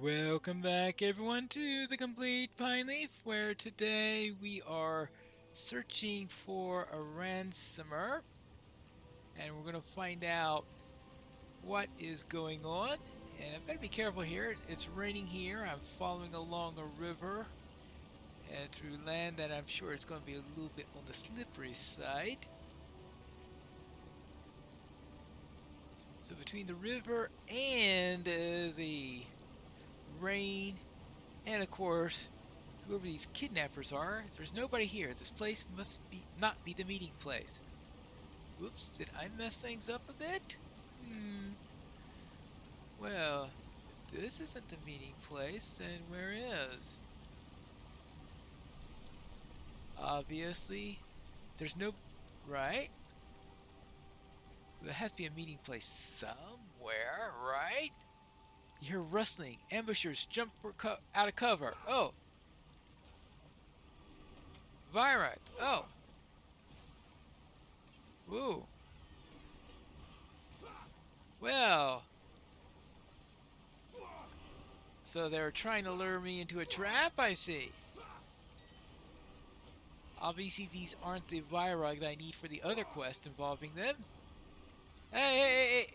Welcome back everyone to the Complete Pineleaf, where today we are searching for a ransomer and we're going to find out what is going on. And I've got to be careful here. It's raining here. I'm following along a river and through land that I'm sure is going to be a little bit on the slippery side. So between the river and the rain and of course whoever these kidnappers are, there's nobody here. This place must be not be the meeting place. Whoops, did I mess things up a bit? Well, if this isn't the meeting place, then where is? Obviously, there's no... right? There has to be a meeting place somewhere, right? You hear rustling. Ambushers jump for out of cover. Oh! Virak. Oh! Woo! Well... so they're trying to lure me into a trap, I see. Obviously these aren't the Virag that I need for the other quest involving them. Hey!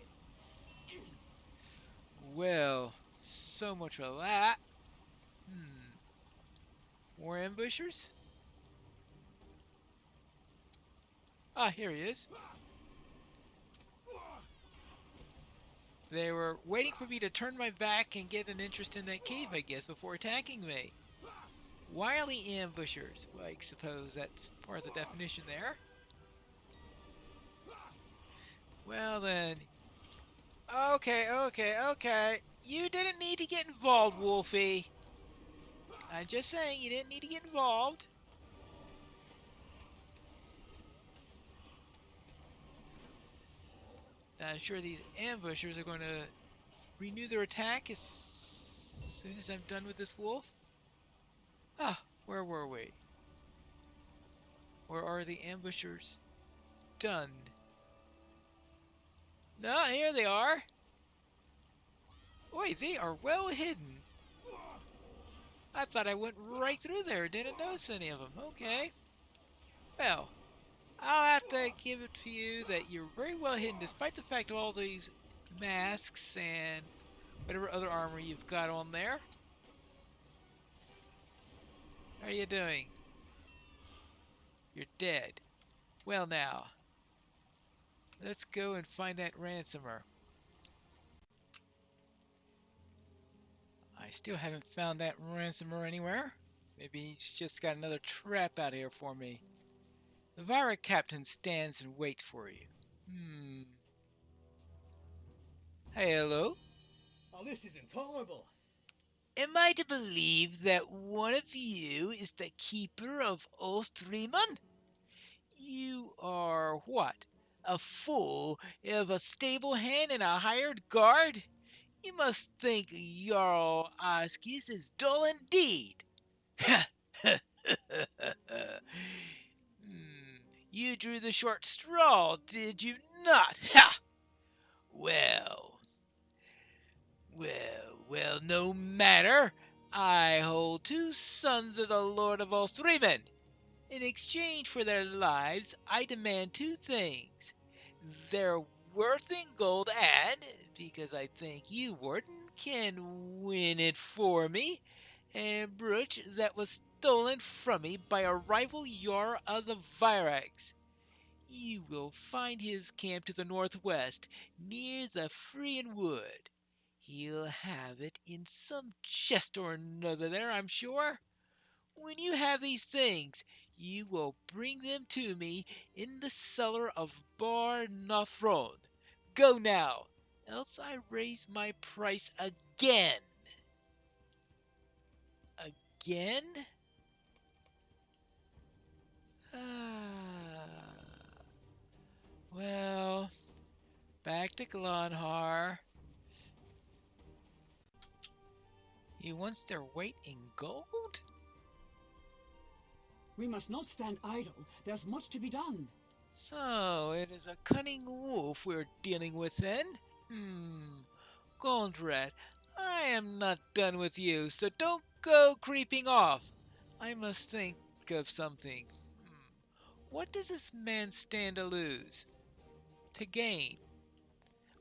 Well, so much for that. More ambushers? Ah, here he is. They were waiting for me to turn my back and get an interest in that cave, I guess, before attacking me. Wily ambushers. Well, I suppose that's part of the definition there. Well then. Okay. You didn't need to get involved, Wolfie. I'm just saying, you didn't need to get involved. I'm sure these ambushers are going to renew their attack as soon as I'm done with this wolf. Ah, where were we? Or are the ambushers done? No, here they are. Boy, they are well hidden. I thought I went right through there. Didn't notice any of them. Okay. Well, I'll have to give it to you that you're very well hidden despite the fact of all these masks and whatever other armor you've got on there. How are you doing? You're dead. Well now, let's go and find that ransomer. I still haven't found that ransomer anywhere. Maybe he's just got another trap out here for me. The Vira captain stands and waits for you. Hey, hello? Oh, this is intolerable. Am I to believe that one of you is the keeper of Ostriman? You are what? A fool of a stable hand and a hired guard? You must think Jarl Askis is dull indeed. You drew the short straw, did you not? Ha! Well, no matter. I hold two sons of the Lord of Ostriman. In exchange for their lives, I demand two things. Their worth in gold and, because I think you, Warden, can win it for me, a brooch that was stolen from me by a rival Jarl of the Virags. You will find his camp to the northwest, near the Freean Wood. He'll have it in some chest or another there, I'm sure. When you have these things, you will bring them to me in the cellar of Bar Nothron. Go now, else I raise my price again. Again? Well, back to Glanhar. He wants their weight in gold? We must not stand idle. There's much to be done. So, it is a cunning wolf we're dealing with then? Gondred, I am not done with you, so don't go creeping off. I must think of something. What does this man stand to lose? To gain?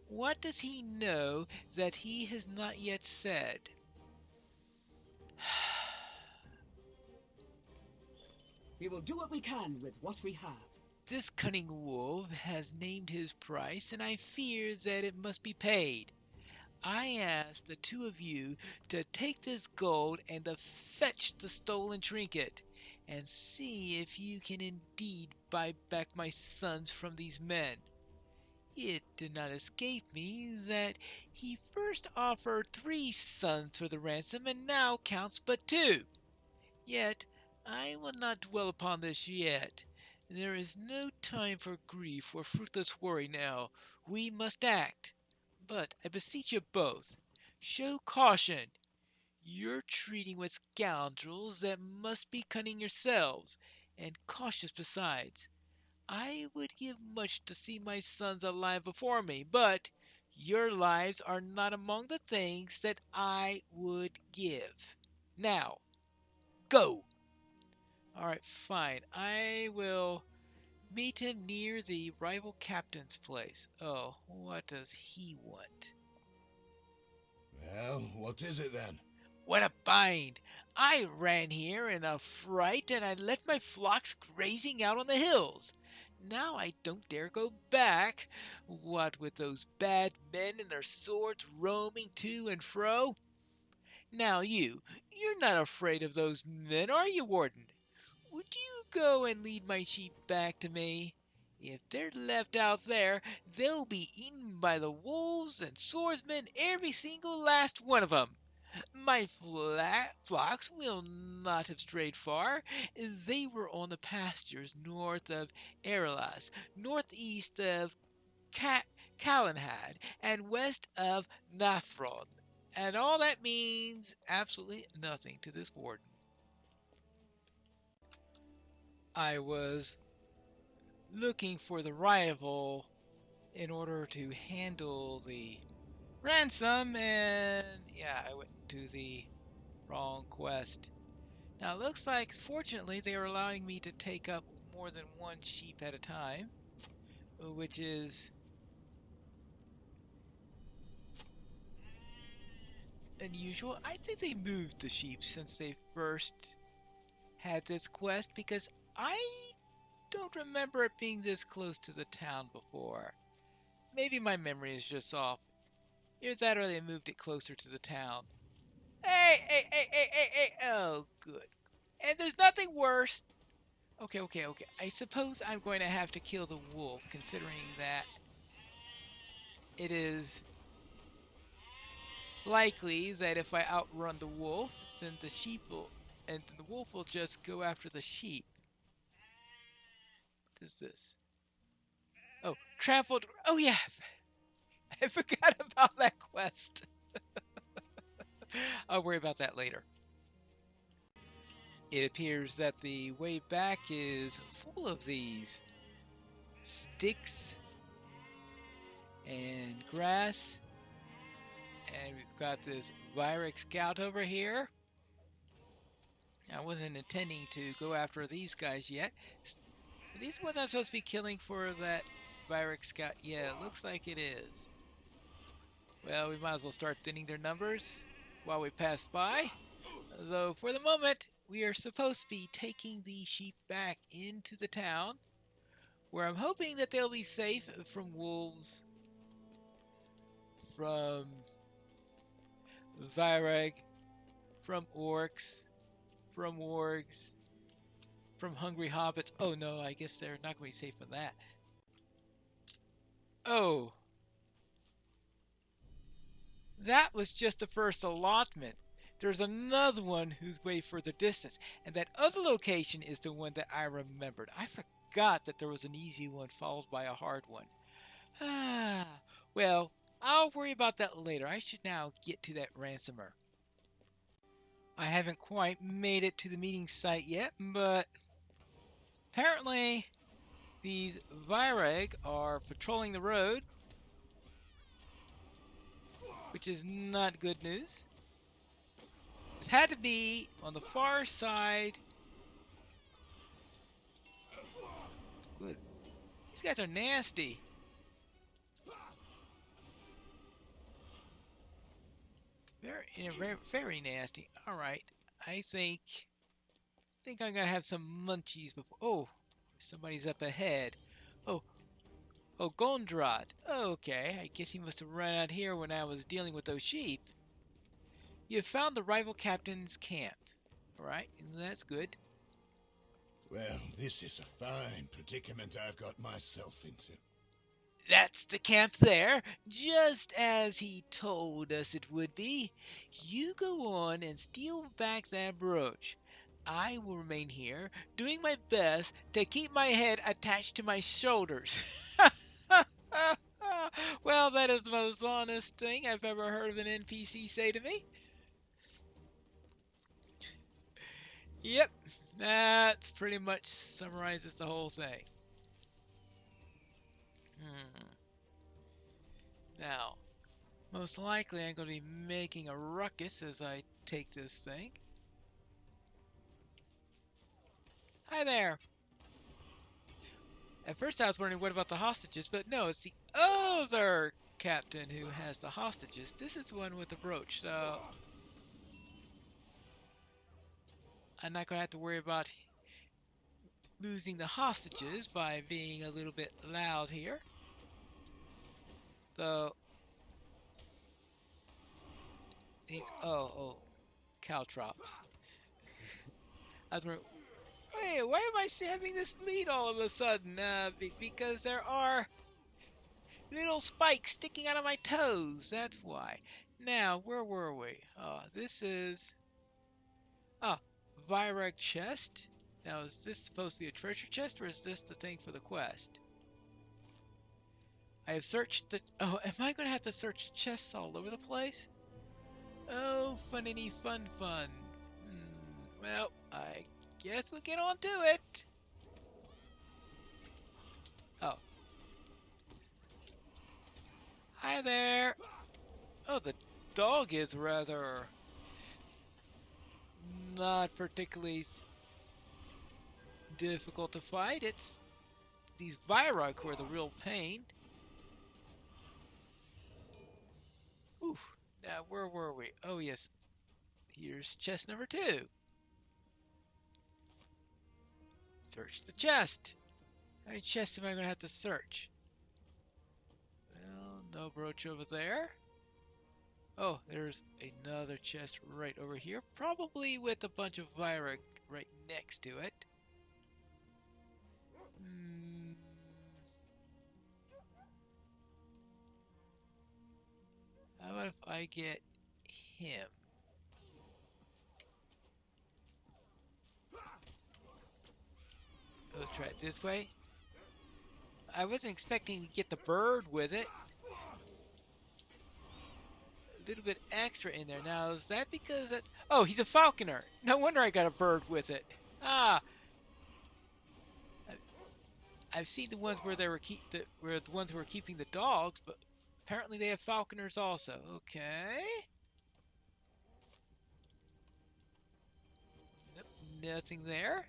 What does he know that he has not yet said? We will do what we can with what we have. This cunning wolf has named his price, and I fear that it must be paid. I ask the two of you to take this gold and to fetch the stolen trinket, and see if you can indeed buy back my sons from these men. It did not escape me that he first offered 3 sons for the ransom and now counts but 2. Yet I will not dwell upon this yet. There is no time for grief or fruitless worry now. We must act. But I beseech you both, show caution. You're treating with scoundrels that must be cunning yourselves, and cautious besides. I would give much to see my sons alive before me, but your lives are not among the things that I would give. Now, go! Alright, fine. I will meet him near the rival captain's place. Oh, what does he want? Well, what is it then? What a bind! I ran here in a fright and I left my flocks grazing out on the hills. Now I don't dare go back. What with those bad men and their swords roaming to and fro? Now you're not afraid of those men, are you, Warden? Would you go and lead my sheep back to me? If they're left out there, they'll be eaten by the wolves and swordsmen, every single last one of them. My flocks will not have strayed far. They were on the pastures north of Perilous, northeast of Calenhad, and west of Nathron. And all that means absolutely nothing to this warden. I was looking for the rival in order to handle the ransom, and yeah, I went to the wrong quest. Now it looks like, fortunately, they are allowing me to take up more than one sheep at a time, which is unusual. I think they moved the sheep since they first had this quest, because I don't remember it being this close to the town before. Maybe my memory is just off. Either that or they moved it closer to the town. Hey! Oh, good. And there's nothing worse. Okay. I suppose I'm going to have to kill the wolf, considering that it is likely that if I outrun the wolf, then the wolf will just go after the sheep. What is this? Oh, trampled. Oh yeah, I forgot about that quest. I'll worry about that later. It appears that the way back is full of these sticks and grass. And we've got this MAGIX scout over here. I wasn't intending to go after these guys yet. Are these ones I'm supposed to be killing for that MAGIX scout? Yeah, it looks like it is. Well, we might as well start thinning their numbers while we pass by. Though, for the moment, we are supposed to be taking the sheep back into the town, where I'm hoping that they'll be safe from wolves, from Vireg, from orcs, from wargs, from hungry hobbits. Oh no, I guess they're not going to be safe from that. Oh, that was just the first allotment. There's another one who's way further distance, and that other location is the one that I remembered. I forgot that there was an easy one followed by a hard one. Well, I'll worry about that later. I should now get to that ransomer. I haven't quite made it to the meeting site yet, but apparently these Vireg are patrolling the road. which is not good news. This had to be on the far side. Good. These guys are nasty. Very nasty. All right. I think I'm gonna have some munchies before. Oh, somebody's up ahead. Oh, Gondrod. Okay, I guess he must have run out here when I was dealing with those sheep. You have found the rival captain's camp. All right, that's good. Well, this is a fine predicament I've got myself into. That's the camp there, just as he told us it would be. You go on and steal back that brooch. I will remain here, doing my best to keep my head attached to my shoulders. Well, that is the most honest thing I've ever heard of an NPC say to me. Yep, that pretty much summarizes the whole thing. Now, most likely I'm going to be making a ruckus as I take this thing. Hi there! At first I was wondering what about the hostages, but no, it's the other captain who has the hostages. This is the one with the brooch, so I'm not going to have to worry about losing the hostages by being a little bit loud here. So, these, caltrops. I was wondering, wait, why am I having this bleed all of a sudden? Because there are little spikes sticking out of my toes, that's why. Now, where were we? This is... Virag chest. Now, is this supposed to be a treasure chest, or is this the thing for the quest? I have searched the... Oh, am I going to have to search chests all over the place? Oh, funnity fun. Well, I guess we'll get on to it. Oh. Hi there. Oh, the dog is rather... not particularly difficult to fight. It's these Virag who are the real pain. Oof. Now, where were we? Oh, yes. Here's chest number 2. Search the chest. How many chests am I going to have to search? Well, no brooch over there. Oh, there's another chest right over here. Probably with a bunch of Virag right next to it. How about if I get him? Let's try it this way. I wasn't expecting to get the bird with it. A little bit extra in there. Now, is that because that... Oh, he's a falconer. No wonder I got a bird with it. I've seen the ones where they were the ones who were keeping the dogs, but apparently they have falconers also. Okay. Nope, nothing there.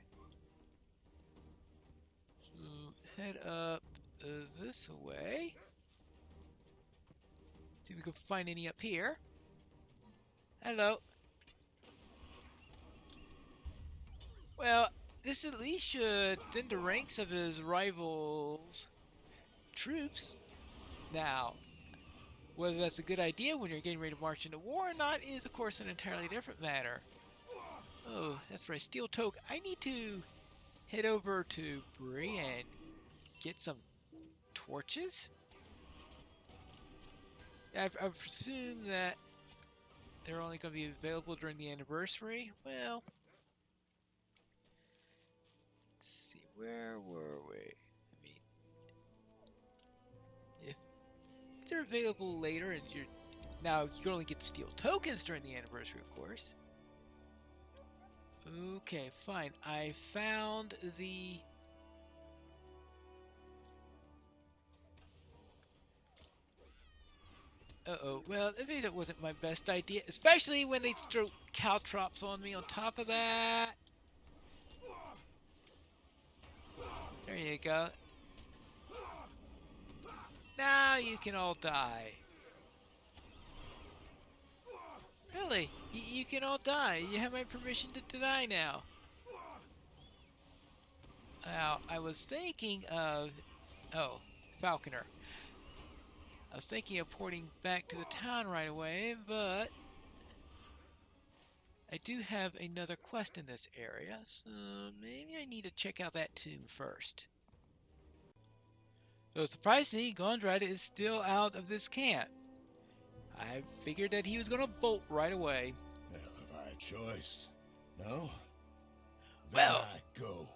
So head up this way. See if we can find any up here. Hello. Well, this at least should thin the ranks of his rivals' troops. Now, whether that's a good idea when you're getting ready to march into war or not is, of course, an entirely different matter. Oh, that's right, steel toque. I need to head over to Brie and get some torches. I presume that they're only going to be available during the anniversary. Well, let's see, where were we? I mean, if they're available later and you're... Now, you can only get the steel tokens during the anniversary, of course. Okay, fine. I found the... Uh-oh, well, maybe that wasn't my best idea, especially when they throw caltrops on me on top of that. There you go. Now you can all die. Really? You can all die. You have my permission to die now. Now, I was thinking of... Oh, Falconer. I was thinking of porting back to the town right away, but... I do have another quest in this area, so maybe I need to check out that tomb first. So surprisingly, Gondrad is still out of this camp. I figured that he was going to bolt right away. Well, have I a choice? No? Well, I go.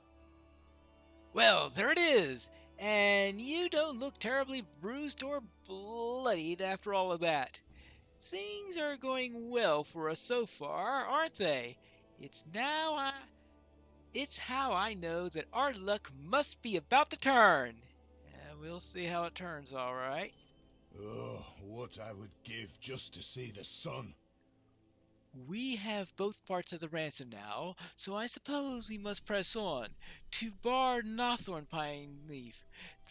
Well, there it is! And you don't look terribly bruised or bloodied after all of that. Things are going well for us so far, aren't they? It's how I know that our luck must be about to turn. And we'll see how it turns, all right. Oh, what I would give just to see the sun. We have both parts of the ransom now, so I suppose we must press on to Bar Nothorn, Pineleaf.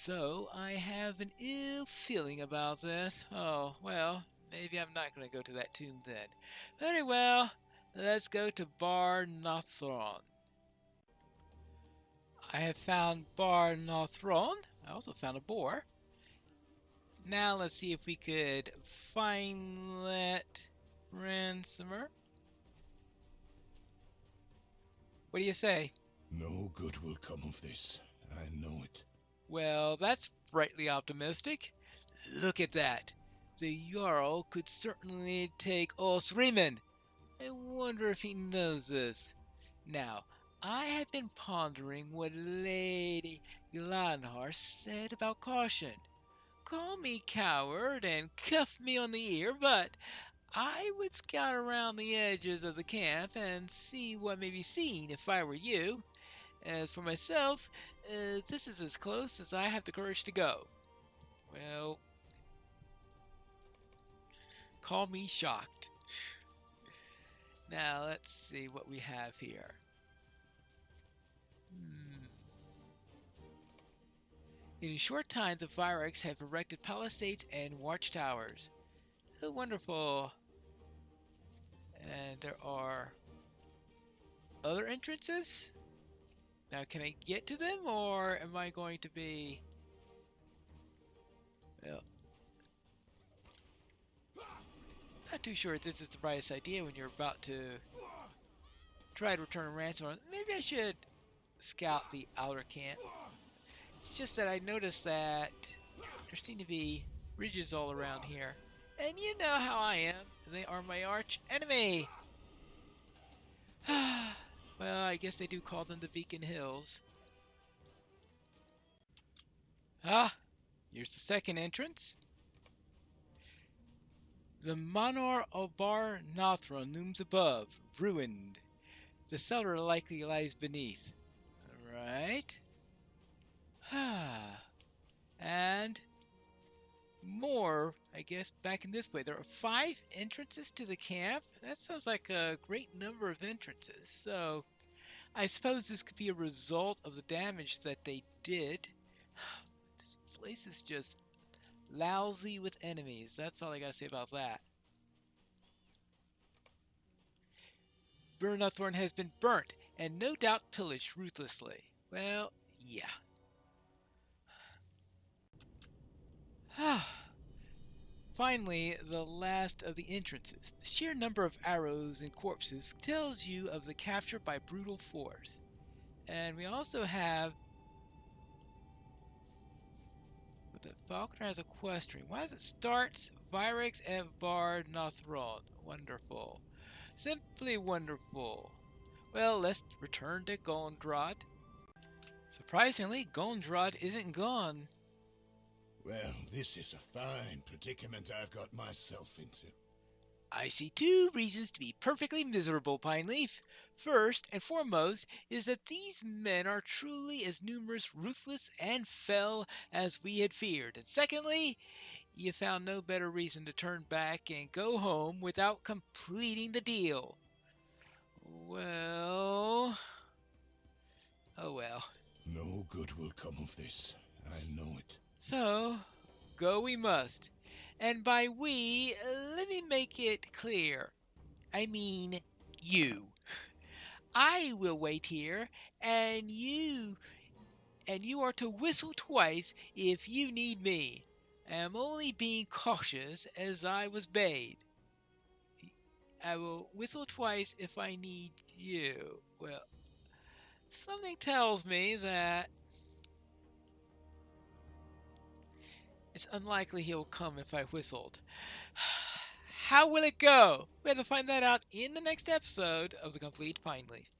Though I have an ill feeling about this. Oh, well, maybe I'm not going to go to that tomb then. Very well, let's go to Bar Nothorn. I have found Bar Nothorn. I also found a boar. Now let's see if we could find that ransomer. What do you say? No good will come of this. I know it. Well, that's brightly optimistic. Look at that. The Jarl could certainly take Osriman. I wonder if he knows this. Now, I have been pondering what Lady Glanhar said about caution. Call me coward and cuff me on the ear, but I would scout around the edges of the camp and see what may be seen if I were you. As for myself, this is as close as I have the courage to go. Well, call me shocked. Now, let's see what we have here. In a short time, the MAGIX have erected palisades and watchtowers. Oh, wonderful. And there are other entrances? Now, can I get to them, or am I going to be... Well, not too sure if this is the brightest idea when you're about to try to return a ransom. Maybe I should scout the outer camp. It's just that I noticed that there seem to be ridges all around here. And you know how I am. They are my arch enemy. Well, I guess they do call them the Beacon Hills. Ah, here's the second entrance. The Manor of Bar Nothorn looms above, ruined. The cellar likely lies beneath. Right? And more, I guess, back in this way. There are 5 entrances to the camp. That sounds like a great number of entrances. So, I suppose this could be a result of the damage that they did. This place is just lousy with enemies. That's all I gotta say about that. Burnothorn has been burnt, and no doubt pillaged ruthlessly. Well, yeah. Finally, the last of the entrances. The sheer number of arrows and corpses tells you of the capture by brutal force. And we also have... The Falconer has a question. Why does it start MAGIX at Bar Nothorn? Wonderful. Simply wonderful. Well, let's return to Gondrad. Surprisingly, Gondrad isn't gone. Well, this is a fine predicament I've got myself into. I see 2 reasons to be perfectly miserable, Pineleaf. First and foremost is that these men are truly as numerous, ruthless, and fell as we had feared. And secondly, you found no better reason to turn back and go home without completing the deal. Well... Oh well. No good will come of this. I know it. So, go we must. And by we, let me make it clear. I mean, you. I will wait here, and you are to whistle twice if you need me. I am only being cautious as I was bade. I will whistle twice if I need you. Well, something tells me that it's unlikely he'll come if I whistled. How will it go? We have to find that out in the next episode of The Complete Pineleaf.